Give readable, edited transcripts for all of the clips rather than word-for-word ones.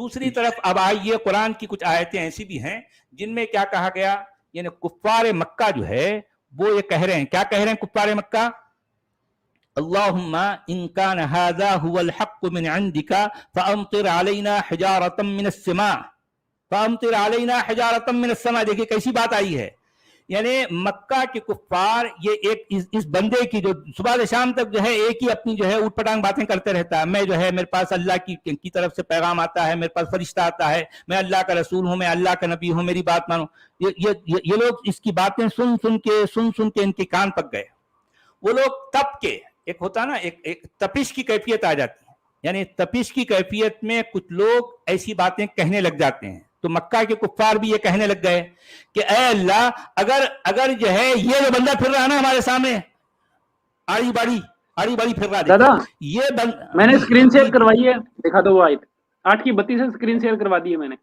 دوسری طرف اب آئیے قرآن کی کچھ آیتیں ایسی بھی ہیں جن میں کیا کہا گیا، یعنی کفار مکہ جو ہے وہ یہ کہہ رہے ہیں، کیا کہہ رہے ہیں کفار مکہ؟ اللہم ان کان ھذا ھو الحق من عندک فامطر علینا حجارۃ من السماء، فامطر علینا حجارۃ من السماء. دیکھیے کیسی بات آئی ہے، یعنی مکہ کے کفار یہ ایک اس بندے کی جو صبح سے شام تک جو ہے ایک ہی اپنی جو ہے اوٹ پٹانگ باتیں کرتے رہتا ہے، میں جو ہے میرے پاس اللہ کی طرف سے پیغام آتا ہے، میرے پاس فرشتہ آتا ہے، میں اللہ کا رسول ہوں، میں اللہ کا نبی ہوں، میری بات مانو. یہ لوگ اس کی باتیں سن کے ان کے کان پک گئے. وہ لوگ تپ کے، ایک ہوتا نا ایک تپش کی کیفیت آ جاتی ہے، یعنی تپش کی کیفیت میں کچھ لوگ ایسی باتیں کہنے لگ جاتے ہیں. تو مکہ کے کفار بھی یہ کہنے لگ گئے کہ اے اللہ اگر جو ہے یہ جو بندہ پھر رہا نا ہمارے سامنے آڑی باڑی پھر رہا، دادا یہ میں نے اسکرین شیئر کروائی ہے، دکھا دو وہ آیت 8 کی 32 سے اسکرین شیئر کروا دی ہے میں نے.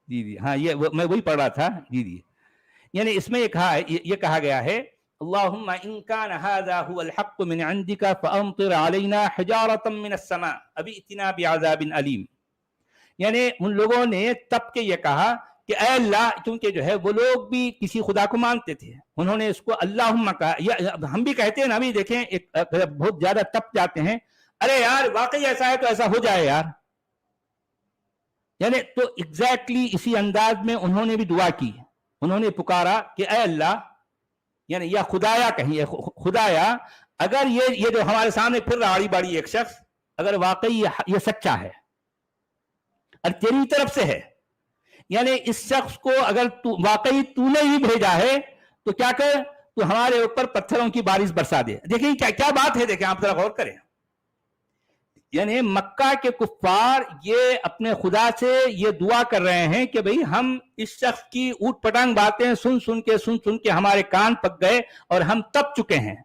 جی ہاں، یہ میں وہی پڑھ رہا تھا. جی یعنی اس میں یہ کہا گیا ہے اللہم ان کان ھذا ھو الحق من عندک فامطر علینا حجارۃ من السماء ابی اتنا بعذاب علیم. یعنی ان لوگوں نے تب کے یہ کہا کہ اے اللہ، کیونکہ جو ہے وہ لوگ بھی کسی خدا کو مانتے تھے، انہوں نے اس کو اللہم کہا. ہم بھی کہتے ہیں نا، ابھی دیکھیں بہت زیادہ تپ جاتے ہیں، ارے یار واقعی ایسا ہے تو ایسا ہو جائے یار. یعنی تو ایگزیکٹلی اسی انداز میں انہوں نے بھی دعا کی، انہوں نے پکارا کہ اے اللہ، یعنی یا خدایا کہیں، خدایا اگر یہ جو ہمارے سامنے پھر رہا آڑی باڑی ایک شخص، اگر واقعی یہ سچا ہے اور تیری طرف سے ہے، یعنی اس شخص کو اگر واقعی تو نے ہی بھیجا ہے تو کیا کر، تو ہمارے اوپر پتھروں کی بارش برسا دے. دیکھیں کیا بات ہے، دیکھیں آپ ذرا غور کریں. یعنی مکہ کے کفار یہ اپنے خدا سے یہ دعا کر رہے ہیں کہ بھئی ہم اس شخص کی اوٹ پٹانگ باتیں سن کے ہمارے کان پک گئے اور ہم تپ چکے ہیں.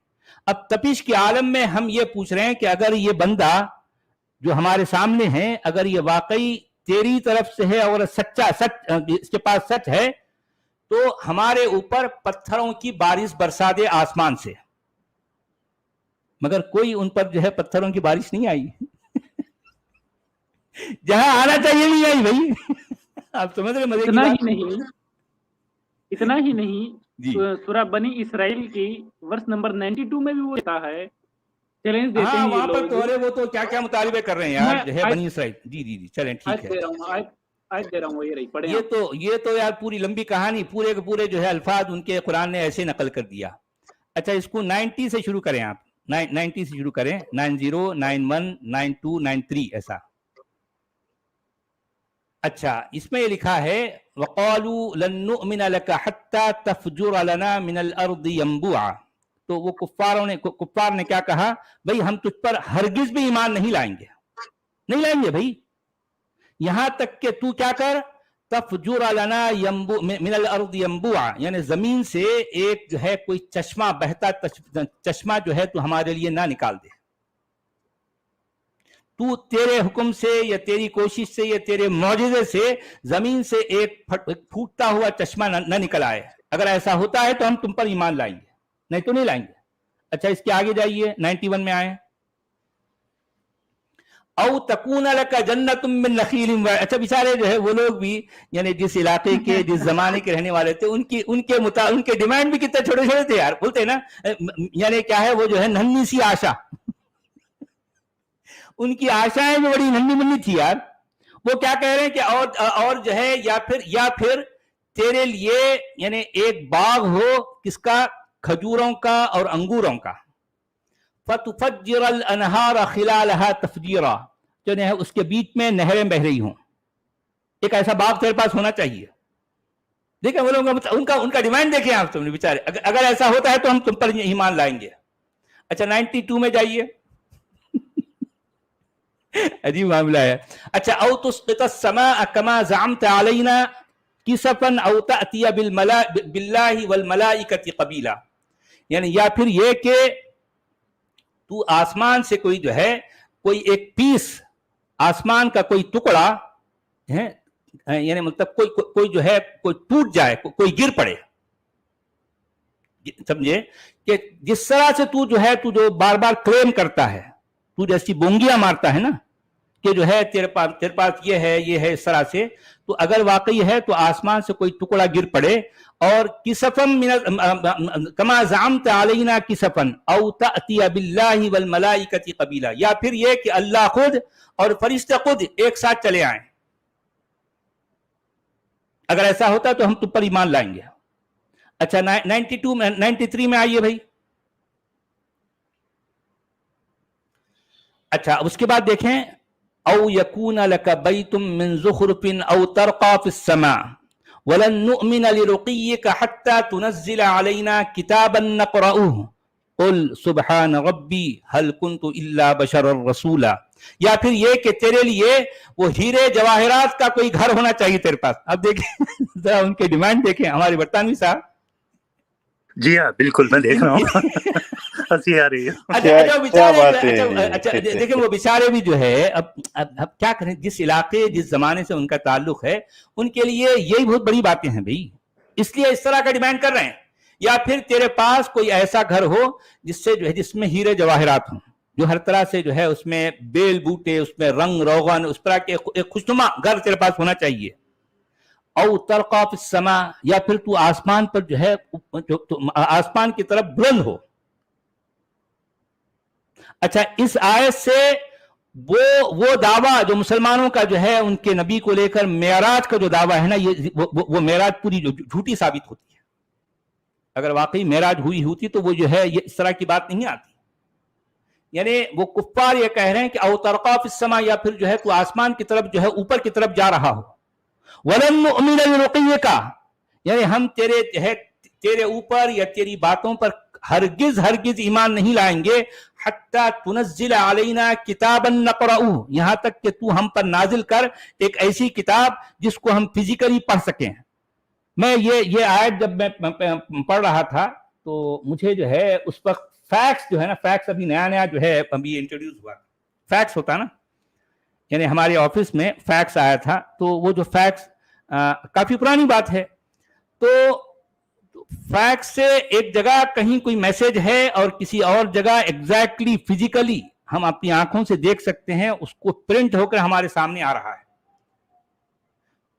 اب تپش کے عالم میں ہم یہ پوچھ رہے ہیں کہ اگر یہ بندہ جو ہمارے سامنے ہے اگر یہ واقعی تیری طرف سے ہے اور سچ اس کے پاس سچ ہے تو ہمارے اوپر پتھروں کی بارش برسا دے آسمان سے. مگر کوئی ان پر جو ہے پتھروں کی بارش نہیں آئی، جہاں آنا چاہیے نہیں آئی بھائی. آپ سمجھ رہے مزے کی بات؟ اتنا ہی نہیں سورہ بنی اسرائیل کی ورس نمبر 92 میں بھی وہ کہا ہے، چیلنج دیتے ہیں وہاں پر تو وہ تو کیا مطالبے کر رہے ہیں یار، جو ہے بنی اسرائیل. جی چلیں ٹھیک ہے، آیت دے رہا ہوں، یہ رہی پڑھیں. یہ تو یار پوری لمبی کہانی، پورے کے پورے جو ہے الفاظ ان کے قرآن نے ایسے نقل کر دیا. اچھا اس کو 90 سے شروع کریں، آپ 90 سے شروع کریں، 90 91 92 93 ایسا. اچھا اس میں یہ لکھا ہے وَقَالُوا لَن نُؤْمِنَ لَكَ حَتَّى تَفْجُرَ لَنَا مِنَ الْأَرْضِ يَنبُوعًا. تو وہ کفار نے کیا کہا، بھئی ہم تجھ پر ہرگز بھی ایمان نہیں لائیں گے بھئی، یہاں تک کہ تو کیا کر، تفجر لنا من الارض ينبوعا، یعنی زمین سے ایک جو ہے کوئی چشمہ بہتا چشمہ جو ہے تو ہمارے لیے نہ نکال دے. تو تیرے حکم سے یا تیری کوشش سے یا تیرے معجزے سے زمین سے ایک پھوٹتا ہوا چشمہ نہ نکل آئے. اگر ایسا ہوتا ہے تو ہم تم پر ایمان لائیں گے، نہیں تو نہیں لائیں گے. اچھا اس کے آگے جائیے 91 میں آئے، او تکون لک جنت من نخیل. اچھا بیچارے جو ہے وہ لوگ بھی، یعنی جس علاقے کے جس زمانے کے رہنے والے تھے، ان کے ڈیمانڈ بھی کتنے چھوٹے چھوٹے تھے یار. بولتے ہیں نا، یعنی کیا ہے، وہ جو ہے ننھی سی آشا، ان کی آشائیں جو بڑی ننھی منھی تھی یار. وہ کیا کہہ رہے ہیں کہ اور جو ہے یا پھر تیرے لیے یعنی ایک باغ ہو، کس کا، کھجوروں کا اور انگوروں کا. فَتُفَجِّرَ الْأَنْهَارَ خِلَالَهَا تَفْجِيرًا، جو ہے اس کے بیچ میں نہریں بہ رہی ہوں. ایک ایسا باغ تیرے پاس ہونا چاہیے. دیکھیں وہ لوگ ان کا ڈیمانڈ دیکھیں آپ تم نے بیچارے، اگر ایسا ہوتا ہے تو ہم تم پر ایمان لائیں گے. اچھا 92 میں جائیے، عجیب معاملہ ہے. اچھا او تسقط السماء كما زعمت علينا كسفا او تأتي بالله والملائكة قبيلا. یعنی یا پھر یہ کہ تو آسمان سے کوئی جو ہے کوئی ایک پیس، آسمان کا کوئی ٹکڑا ہے، یعنی مطلب کوئی جو ہے کوئی ٹوٹ جائے، کوئی گر پڑے. سمجھے کہ جس طرح سے تو جو ہے تو جو بار بار کلیم کرتا ہے، تو جیسی بونگیاں مارتا ہے نا کہ جو ہے تیرے پاس یہ ہے اس طرح سے، تو اگر واقعی ہے تو آسمان سے کوئی ٹکڑا گر پڑے اور کسفن کما زعمت علینا کسفن او تأتی باللہ والملائکۃ قبیلا، یا پھر یہ کہ اللہ خود اور فرشتے خود ایک ساتھ چلے آئیں. اگر ایسا ہوتا تو ہم تم پر ایمان لائیں گے. اچھا 93 میں آئیے بھائی. اچھا اس کے بعد دیکھیں او یکون لک بیت من زخرف او ترقى في السماء ولن نؤمن لرقیک حتى تنزل علینا کتابا نقرؤه قل سبحان ربی هل كنت الا بشرا رسولا. یا پھر یہ کہ تیرے لیے وہ ہیرے جواہرات کا کوئی گھر ہونا چاہیے تیرے پاس. اب دیکھیں ذرا ان کے ڈیمانڈ دیکھیں ہمارے برطانوی صاحب. جی ہاں بالکل میں دیکھ رہا ہوں ہنسی آ رہی ہے. اچھا دیکھیں وہ بیچارے بھی جو ہے اب کیا کریں، جس علاقے جس زمانے سے ان کا تعلق ہے ان کے لیے یہی بہت بڑی باتیں ہیں بھائی، اس لیے اس طرح کا ڈیمانڈ کر رہے ہیں. یا پھر تیرے پاس کوئی ایسا گھر ہو جس سے جو ہے جس میں ہیرے جواہرات ہوں، جو ہر طرح سے جو ہے اس میں بیل بوٹے، اس میں رنگ روغن، اس طرح کے ایک خوشنما گھر تیرے پاس ہونا چاہیے. او ترقى في السماء، یا پھر تو آسمان پر جو ہے آسمان کی طرف بلند ہو. اچھا اس آیت سے وہ دعویٰ جو مسلمانوں کا جو ہے ان کے نبی کو لے کر معراج کا جو دعویٰ ہے نا، یہ وہ معراج پوری جھوٹی ثابت ہوتی ہے. اگر واقعی معراج ہوئی ہوتی تو وہ جو ہے یہ اس طرح کی بات نہیں آتی. یعنی وہ کفار یہ کہہ رہے ہیں کہ او ترقى في السماء، یا پھر جو ہے تو آسمان کی طرف جو ہے اوپر کی طرف جا رہا ہو. وَلَن نُؤْمِنَ لِرُقِيِّكَ، یعنی ہم تیرے اوپر یا تیری باتوں پر ہرگز ایمان نہیں لائیں گے حتی تنزل علینا کتابا نقرؤہ، یہاں تک کہ تو ہم پر نازل کر ایک ایسی کتاب جس کو ہم فزیکلی پڑھ سکیں. میں یہ آیت جب میں پڑھ رہا تھا تو مجھے جو ہے اس وقت فیکس جو ہے نا، فیکس ابھی نیا جو ہے ابھی انٹروڈیوس ہوا، فیکس ہوتا نا، یعنی ہمارے آفس میں فیکس آیا تھا. تو وہ جو فیکس کافی پرانی بات ہے، تو فیکس سے ایک جگہ کہیں کوئی میسج ہے اور کسی اور جگہ ایگزیکٹلی فزیکلی ہم اپنی آنکھوں سے دیکھ سکتے ہیں، اس کو پرنٹ ہو کر ہمارے سامنے آ رہا ہے.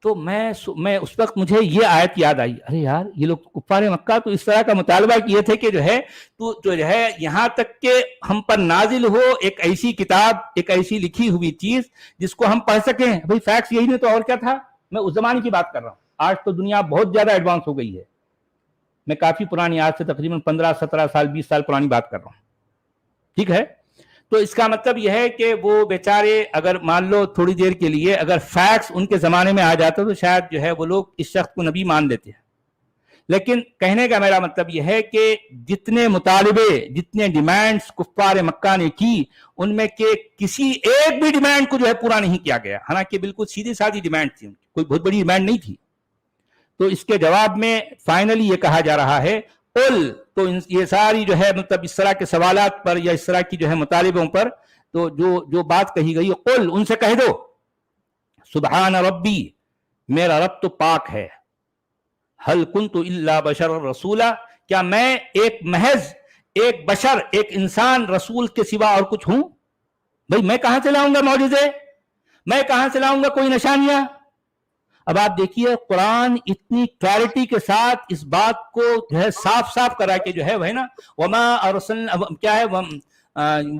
تو میں اس وقت مجھے یہ آیت یاد آئی، ارے یار یہ لوگ کفار مکہ تو اس طرح کا مطالبہ کیے تھے کہ جو ہے تو جو ہے یہاں تک کہ ہم پر نازل ہو ایک ایسی کتاب، ایک ایسی لکھی ہوئی چیز جس کو ہم پڑھ سکیں. بھائی فیکس یہی نہیں تو اور کیا تھا. میں اس زمانے کی بات کر رہا ہوں، آج تو دنیا بہت زیادہ ایڈوانس ہو گئی ہے. میں کافی پرانی، آج سے تقریباً 15-17 سال 20 سال پرانی بات کر رہا ہوں. ٹھیک ہے، تو اس کا مطلب یہ ہے کہ وہ بیچارے اگر مان لو تھوڑی دیر کے لیے اگر فیکس ان کے زمانے میں آ جاتا تو شاید جو ہے وہ لوگ اس شخص کو نبی مان لیتے ہیں. لیکن کہنے کا میرا مطلب یہ ہے کہ جتنے مطالبے، جتنے ڈیمانڈز کفار مکہ نے کی، ان میں کہ کسی ایک بھی ڈیمانڈ کو جو ہے پورا نہیں کیا گیا، حالانکہ بالکل سیدھی سادھی ڈیمانڈ تھی، کوئی بہت بڑی ڈیمانڈ نہیں تھی. تو اس کے جواب میں فائنلی یہ کہا جا رہا ہے قل، تو یہ ساری جو ہے مطلب اس طرح کے سوالات پر یا اس طرح کی جو ہے مطالبوں پر تو جو بات کہی گئی، قل ان سے کہہ دو سبحان ربی، میرا رب تو پاک ہے، هل كنت الا بشر رسولا، کیا میں ایک محض ایک بشر، ایک انسان، رسول کے سوا اور کچھ ہوں؟ بھئی میں کہاں سے لاؤں گا معجزے، میں کہاں سے لاؤں گا کوئی نشانیاں؟ اب آپ دیکھیے قرآن اتنی کلیئرٹی کے ساتھ اس بات کو جو ہے صاف صاف کرا کے جو ہے وہ ہے نا وما ارسلنا، کیا ہے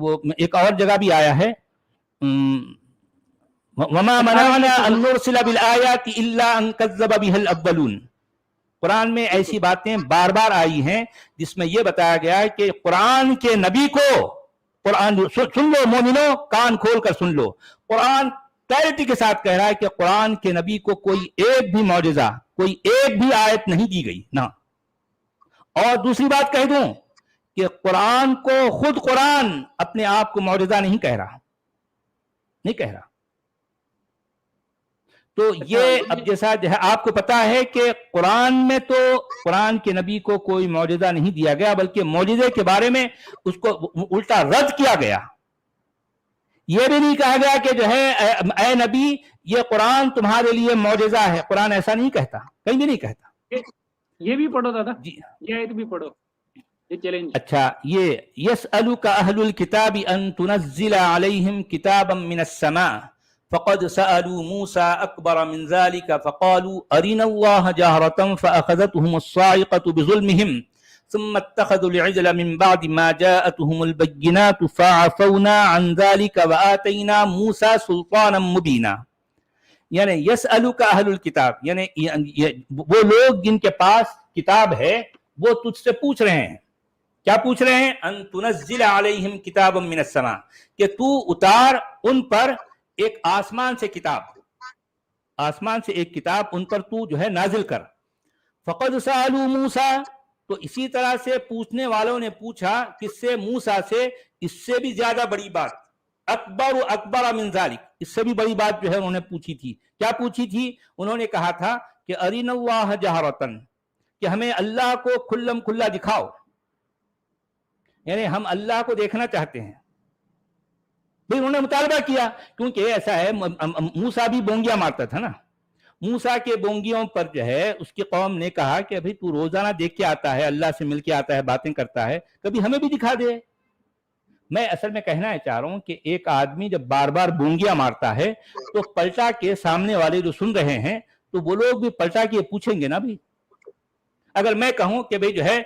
وہ ایک اور جگہ بھی آیا ہے وما منعنا ان نرسل بالآیات الا ان كذب بها الاولون. قرآن میں ایسی باتیں بار بار آئی ہیں جس میں یہ بتایا گیا ہے کہ قرآن کے نبی کو، قرآن سن لو مومنو، کان کھول کر سن لو، قرآن کلیئرٹی کے ساتھ کہہ رہا ہے کہ قرآن کے نبی کو کوئی ایک بھی معجزہ، کوئی ایک بھی آیت نہیں دی گئی نہ. اور دوسری بات کہہ دوں کہ قرآن کو خود قرآن اپنے آپ کو معجزہ نہیں کہہ رہا، نہیں کہہ رہا. تو یہ اب جیسا جو ہے آپ کو پتا ہے کہ قرآن میں تو قرآن کے نبی کو کوئی معجزہ نہیں دیا گیا، بلکہ معجزے کے بارے میں اس کو الٹا رد کیا گیا. یہ بھی نہیں کہا گیا کہ جو ہے اے نبی یہ قرآن تمہارے لیے معجزہ ہے، قرآن ایسا نہیں کہتا، کہیں بھی نہیں کہتا. یہ بھی پڑھو دادا جی، یہ آیت بھی پڑھو، یہ چیلنج. اچھا یہ یسألک اہل الکتاب ان تنزل علیہم کتابا من السماء فقد سألوا موسى أكبر من ذلك فقالوا أرنا الله جهرة فأخذتهم الصاعقة بظلمهم ثم اتخذوا العجل من بعد ما جاءتهم البينات فعفونا عن ذلك وآتينا موسى سلطانا مبينا. یعنی یسألک اہل الکتاب، یعنی وہ لوگ جن کے پاس کتاب ہے وہ تجھ سے پوچھ رہے ہیں. کیا پوچھ رہے ہیں؟ ان تنزل علیہم کتابا من السماء، کہ تو اتار ان پر ایک آسمان سے کتاب، آسمان سے ایک کتاب ان پر تو جو ہے نازل کر. فقد سألوا موسیٰ، تو اسی طرح سے پوچھنے والوں نے پوچھا کس سے؟ موسیٰ سے. اس سے بھی زیادہ بڑی بات، اکبر من ذالک، اس سے بھی بڑی بات جو ہے انہوں نے پوچھی تھی. کیا پوچھی تھی؟ انہوں نے کہا تھا کہ ارنا اللہ جہرتن، کہ ہمیں اللہ کو کھلم کھلا دکھاؤ، یعنی ہم اللہ کو دیکھنا چاہتے ہیں. بھئی انہوں نے مطالبہ کیا، کیونکہ ایسا ہے موسیٰ بھی بونگیاں مارتا تھا نا. موسیٰ کے بونگیوں پر جو ہے اس کی قوم نے کہا کہ بھئی تو روزانہ دیکھ کے آتا ہے، اللہ سے مل کے آتا ہے، باتیں کرتا ہے، کبھی ہمیں بھی دکھا دے. میں اصل میں کہنا چاہ رہا ہوں کہ ایک آدمی جب بار بار بونگیاں مارتا ہے تو پلٹا کے سامنے والے جو سن رہے ہیں تو وہ لوگ بھی پلٹا کے پوچھیں گے نا. بھی اگر میں کہوں کہ بھئی جو ہے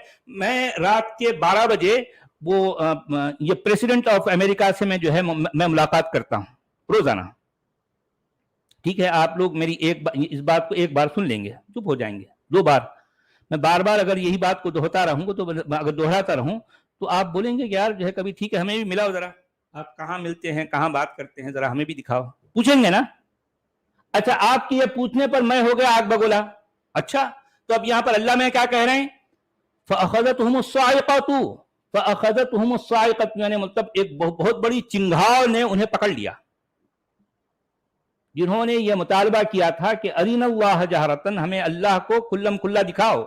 میں رات کے 12 بجے وہ یہ پریزیڈنٹ آف امریکہ سے میں جو ہے میں ملاقات کرتا ہوں روزانہ، ٹھیک ہے، آپ لوگ میری اس بات کو ایک بار سن لیں گے، چپ ہو جائیں گے. 2 بار میں بار بار اگر یہی بات کو دہراتا رہوں گا، تو اگر دہراتا رہوں تو آپ بولیں گے کہ یار جو ہے کبھی ٹھیک ہے ہمیں بھی ملاؤ، ذرا آپ کہاں ملتے ہیں، کہاں بات کرتے ہیں، ذرا ہمیں بھی دکھاؤ. پوچھیں گے نا. اچھا، آپ کے یہ پوچھنے پر میں ہو گیا آگ بگولا. اچھا، تو اب یہاں پر اللہ میں کیا کہہ رہے ہیں؟ فَأَخَذَتْهُمُ الصَّاعِقَةُ، فَأَخَذَتْهُمُ الصَّاعِقَةُ، یعنی مطلب ایک بہت بڑی چنگھاڑ نے انہیں پکڑ لیا. جنہوں نے یہ مطالبہ کیا تھا کہ ارنا اللہ جہرتن، ہمیں اللہ کو کھلم کھلا دکھاؤ،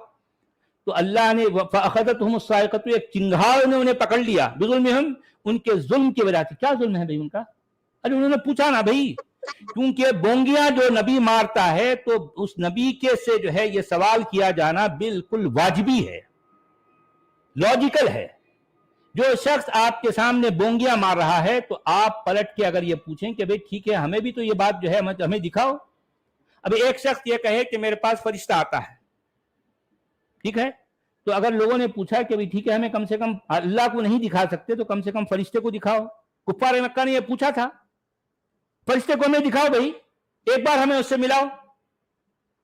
تو اللہ نے فَأَخَذَتْهُمُ الصَّاعِقَةُ، ایک چنگھاڑ نے انہیں پکڑ لیا، بظلمہم، ان کے ظلم کی وجہ سے. کیا ظلم ہے بھئی ان کا؟ ارے انہوں نے پوچھا نا بھئی، کیونکہ بونگیاں جو نبی مارتا ہے تو اس نبی کے سے جو ہے یہ سوال کیا جانا بالکل واجبی ہے، لاجیکل ہے. جو شخص آپ کے سامنے بونگیاں مار رہا ہے تو آپ پلٹ کے اگر یہ پوچھیں کہ بھئی ٹھیک ہے ہمیں بھی تو یہ بات جو ہے ہمیں دکھاؤ. اب ایک شخص یہ کہے کہ میرے پاس فرشتہ آتا ہے، ٹھیک ہے، تو اگر لوگوں نے پوچھا کہ بھئی ٹھیک ہے ہمیں کم سے کم اللہ کو نہیں دکھا سکتے تو کم سے کم فرشتے کو دکھاؤ. کفار مکہ نے یہ پوچھا تھا، فرشتے کو ہمیں دکھاؤ بھئی، ایک بار ہمیں اس سے ملاؤ.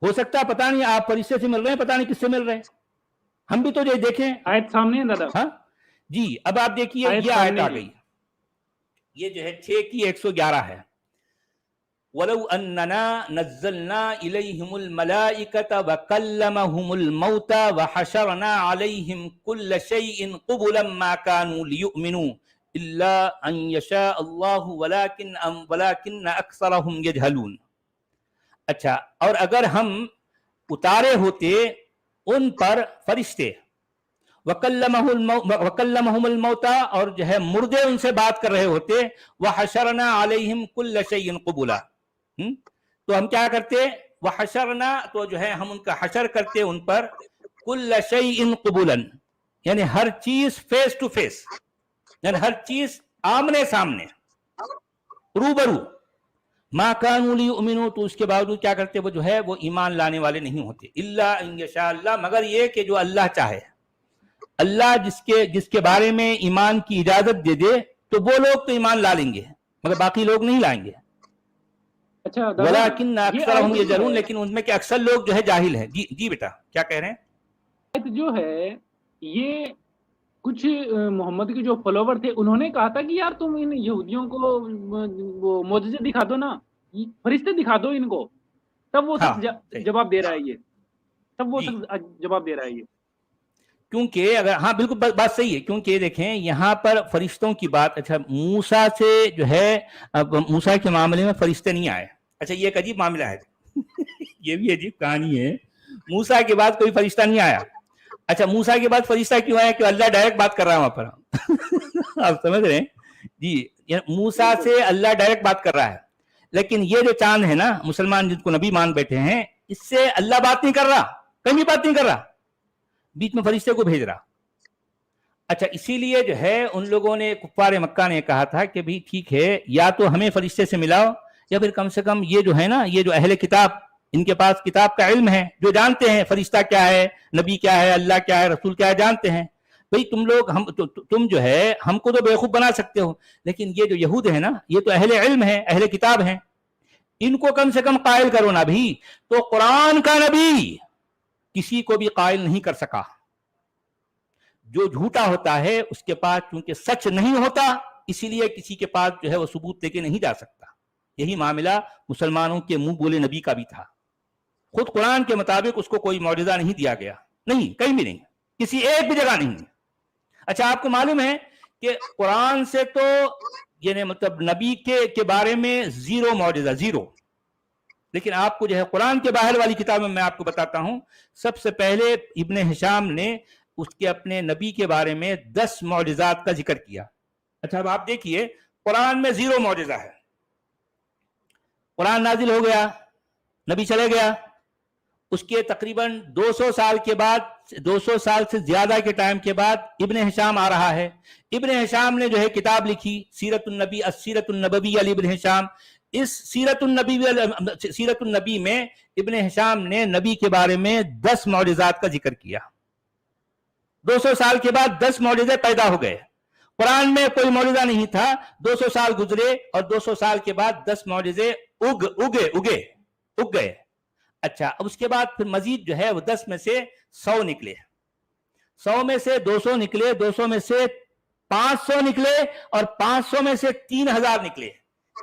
ہو سکتا ہے پتہ نہیں آپ فرشتے سے مل رہے ہیں، پتہ نہیں کس سے مل رہے ہیں، ہم بھی تو یہ دیکھیں. آیت سامنے ہے دادا. ہاں جی، اب آپ دیکھیے یہ آیت آ گئی، یہ جو ہے 6 کی 111 ہے. وَلَوْ أَنَّنَا نَزَّلْنَا إِلَيْهِمُ الْمَلَائِكَةَ وَكَلَّمَهُمُ الْمَوْتَى وَحَشَرْنَا عَلَيْهِمْ كُلَّ شَيْءٍ قُبُلًا مَا كَانُوا لِيُؤْمِنُوا إِلَّا أَن يَشَاءَ اللَّهُ وَلَكِنَّ أَكْثَرَهُمْ يَجْهَلُونَ. اچھا، اور اگر ہم اتارے ہوتے ان پر فرشتے، وَكَلَّمَهُمُ الْمَوْتَى، اور جو ہے مردے ان سے بات کر رہے ہوتے، وَحَشَرْنَا عَلَيْهِمْ كُلَّ شَيْءٍ قُبُلًا، تو ہم کیا کرتے؟ وَحَشَرْنَا، تو جو ہے ہم ان کا حشر کرتے ان پر، كُلَّ شَيْءٍ قُبُلًا، یعنی ہر چیز فیس ٹو فیس، یعنی ہر چیز آمنے سامنے، روبرو. مَا كَانُوا لِيُؤْمِنُوا، تو اس کے باوجود کیا کرتے؟ وہ جو ہے وہ ایمان لانے والے نہیں ہوتے. إِلَّا أَن يَشَاءَ اللَّهُ، مگر یہ کہ جو اللہ چاہے، اللہ جس کے بارے میں ایمان کی اجازت دے دے تو وہ لوگ تو ایمان لا لیں گے، مگر باقی لوگ نہیں لائیں گے. اچھا وَلَكِنَّ أَكْثَرَهُمْ يَجْهَلُونَ، لیکن ان میں کہ اکثر لوگ جو ہے جاہل ہیں. جی بیٹا کیا کہہ رہے ہیں؟ آیت جو ہے یہ کچھ محمد کے جو فالوور تھے انہوں نے کہا تھا کہ یار تم ان یہودیوں کو وہ معجزے دکھا دو نا، فرشتے دکھا دو ان کو، تب وہ جواب دے رہا ہے یہ، تب وہ جواب دے رہا ہے یہ. کیونکہ اگر ہاں بالکل بات صحیح ہے، کیونکہ دیکھیں یہاں پر فرشتوں کی بات، اچھا موسیٰ سے جو ہے موسیٰ کے معاملے میں فرشتے نہیں آئے. اچھا یہ ایک عجیب معاملہ ہے یہ بھی عجیب کہانی ہے. موسیٰ کے بعد کوئی فرشتہ نہیں آیا. اچھا موسیٰ کے بعد فرشتہ کیوں آیا؟ کہ اللہ ڈائریکٹ بات کر رہا ہے وہاں پر آپ سمجھ رہے ہیں جی، موسیٰ سے اللہ ڈائریکٹ بات کر رہا ہے. لیکن یہ جو چاند ہے نا، مسلمان جن کو نبی مان بیٹھے ہیں، اس سے اللہ بات نہیں کر رہا، کہیں بات نہیں کر رہا، بیچ میں فرشتے کو بھیج رہا. اچھا اسی لیے جو ہے ان لوگوں نے، کفار مکہ نے کہا تھا کہ بھی ٹھیک ہے یا تو ہمیں فرشتے سے ملاؤ یا پھر کم سے کم یہ جو ہے نا، یہ جو اہل کتاب، ان کے پاس کتاب کا علم ہے، جو جانتے ہیں فرشتہ کیا ہے، نبی کیا ہے، اللہ کیا ہے، رسول کیا ہے، جانتے ہیں. بھئی تم لوگ تم جو ہے ہم کو تو بیوقوف بنا سکتے ہو، لیکن یہ جو یہود ہے نا، یہ تو اہل علم ہے، اہل کتاب ہیں، ان کو کم سے کم قائل کرو نا بھی. تو قرآن کا نبی کسی کو بھی قائل نہیں کر سکا. جو جھوٹا ہوتا ہے اس کے پاس چونکہ سچ نہیں ہوتا، اسی لیے کسی کے پاس جو ہے وہ ثبوت لے کے نہیں جا سکتا. یہی معاملہ مسلمانوں کے منہ بولے نبی کا بھی تھا. خود قرآن کے مطابق اس کو کوئی معجزہ نہیں دیا گیا، نہیں، کہیں بھی نہیں، کسی ایک بھی جگہ نہیں. اچھا آپ کو معلوم ہے کہ قرآن سے تو یعنی مطلب نبی کے بارے میں زیرو معجزہ، زیرو. لیکن آپ کو جو ہے قرآن کے باہر والی کتاب میں آپ کو بتاتا ہوں، سب سے پہلے ابن ہشام نے اس کے اپنے نبی کے بارے میں 10 معجزات کا ذکر کیا. اچھا اب آپ دیکھیے قرآن میں زیرو معجزہ ہے. قرآن نازل ہو گیا، نبی چلے گیا، اس کے تقریباً 200 سال کے بعد، 200 سال سے زیادہ کے ٹائم کے بعد ابن ہشام آ رہا ہے. ابن ہشام نے جو ہے کتاب لکھی سیرت النبی، السیرت النبوی علی ابن ہشام. اس سیرت النبی میں ابن ہشام نے نبی کے بارے میں 10 معجزات کا ذکر کیا. 200 سال کے بعد 10 معجزے پیدا ہو گئے. قرآن میں کوئی معجزہ نہیں تھا، 200 سال گزرے اور 200 سال کے بعد 10 معجزے اگ گئے. اچھا اب اس کے بعد پھر مزید جو ہے وہ 10 میں سے 100 نکلے، 100 میں سے 200 نکلے، 200 میں سے 500 نکلے، اور 500 میں سے 3000 نکلے.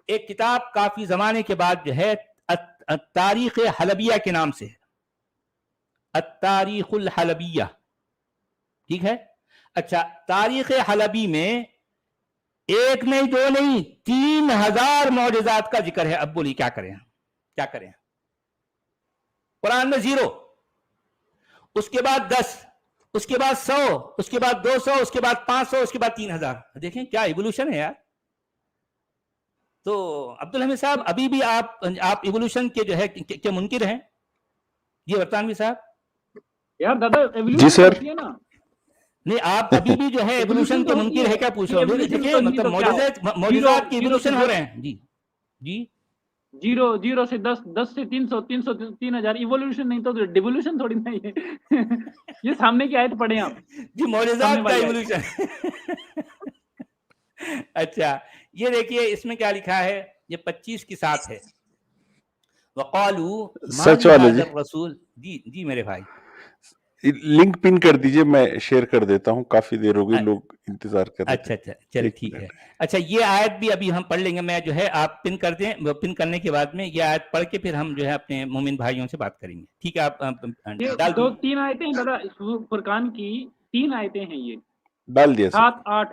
ایک کتاب کافی زمانے کے بعد جو ہے تاریخ حلبیہ کے نام سے، التاریخ الحلبیہ، ٹھیک ہے. اچھا تاریخ حلبی میں ایک نہیں، دو نہیں، 3000 معجزات کا ذکر ہے. اب بولی کیا کریں، کیا کریں. قرآن میں زیرو، اس کے بعد 10، اس کے بعد 100، اس کے بعد 200، اس کے بعد 500، اس کے بعد 3000. دیکھیں کیا ایوولوشن ہے یار. تو عبدالحمید صاحب ابھی بھی آپ ایوولوشن کے جو ہے کہ منکر ہیں؟ جی برطانوی صاحب. یار دادا جی سر. ہوتی ہے نا، نہیں آپ ابھی بھی جو ہے ایوولوشن کے منکر ہے کیا پوچھ رہا ہوں. دیکھیں مطلب معجزات کی ایوولوشن ہو رہے ہیں. جی جی. 0 سے 10، 10 سے 300، 300 سے 3000 ایوولوشن نہیں تو ڈیوولوشن تھوڑی نہیں ہے. یہ سامنے کی آیت پڑھیں آپ جی، معجزات کا ایوولوشن. اچھا یہ دیکھیے اس میں کیا لکھا ہے، یہ 25 کی ساتھ ہے. وقالوا سچ والے جی، الرسول. جی جی میرے بھائی لنک پن کر دیجئے، میں شیئر کر دیتا ہوں، کافی دیر ہو گئی، لوگ انتظار کر رہے تھے. اچھا چلے ٹھیک ہے. اچھا یہ آیت بھی ابھی ہم پڑھ لیں گے. میں جو ہے آپ پن کر دیں، پن کرنے کے بعد میں یہ آیت پڑھ کے پھر ہم جو ہے اپنے مومن بھائیوں سے بات کریں گے. ٹھیک ہے آپ ڈال دو. 3 آیتیں ہیں دادا فرقان کی، 3 آیتیں ہیں، یہ ڈال دیا سر. 7، 8.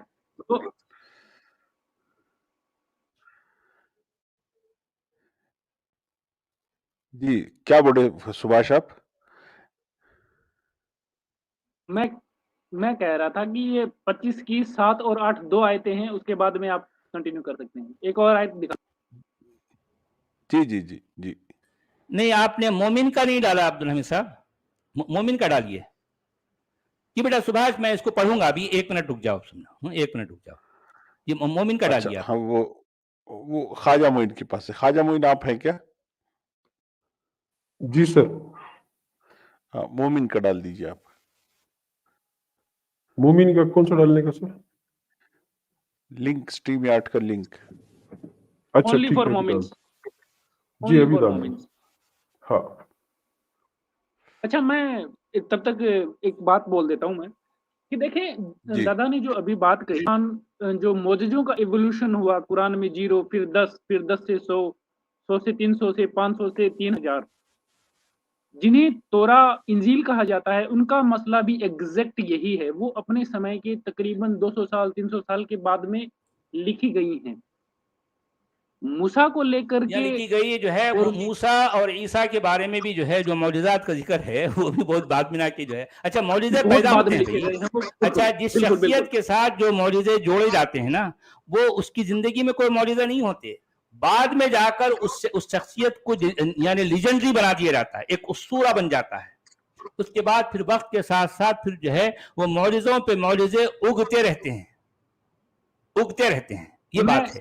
جی کیا بولے سبھاش آپ؟ میں کہہ رہا تھا کہ یہ 25 کی 7 اور 8 2 آیتیں ہیں، اس کے بعد میں آپ کنٹینیو کر سکتے ہیں. ایک اور آیت دکھا. جی جی جی جی. نہیں آپ نے مومن کا نہیں ڈالا عبدالحمید صاحب، مومن کا ڈالیے. کہ بیٹا سبھاش میں اس کو پڑھوں گا ابھی، 1 منٹ رک جاؤ، سننا 1 منٹ رک جاؤ. یہ مومن کا ڈالیے. ہاں وہ خواجہ معین کے پاس ہے. خواجہ معین آپ ہیں کیا؟ جی سر. ہاں مومن کا ڈال دیجیے آپ. مومن کا کون سا ڈالنے کا سر؟ لنک اسٹریم یارڈ کا لنک. اچھا Only ٹھیک for ہے moments. جی Only ابھی for ڈال moments. دیں. ہاں اچھا میں تب تک ایک بات بول دیتا ہوں میں کہ دیکھیں دادا نے جو ابھی بات کہی، جو معجزوں کا ایوولوشن ہوا قرآن میں 0، پھر 10، پھر 10 سے 100، 100 سے 300، سے 500 سے 3000، جنہیں تورا انجیل کہا جاتا ہے، ان کا مسئلہ بھی ایگزیکٹ یہی ہے. وہ اپنے سمے کے تقریباً 200 سال 300 سال کے بعد میں لکھی گئی ہیں. موسیٰ کو لے کر کے لکھی گئی جو ہے موسیٰ اور عیسیٰ کے بارے میں بھی جو ہے جو معجزات کا ذکر ہے وہ بھی بہت بعد میں کی جو ہے. اچھا معجزے پیدا ہوتے ہیں. اچھا جس شخصیت کے ساتھ جو معجزے جوڑے جاتے ہیں نا، وہ اس کی زندگی میں کوئی معجزہ نہیں ہوتے، بعد میں جا کر اس شخصیت کو یعنی لیجنڈری بنا دیا جاتا ہے، ایک اسطورہ بن جاتا ہے. اس کے بعد پھر وقت کے ساتھ ساتھ پھر جو ہے وہ معجزوں پہ معجزے اگتے رہتے ہیں. یہ بات ہے.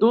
2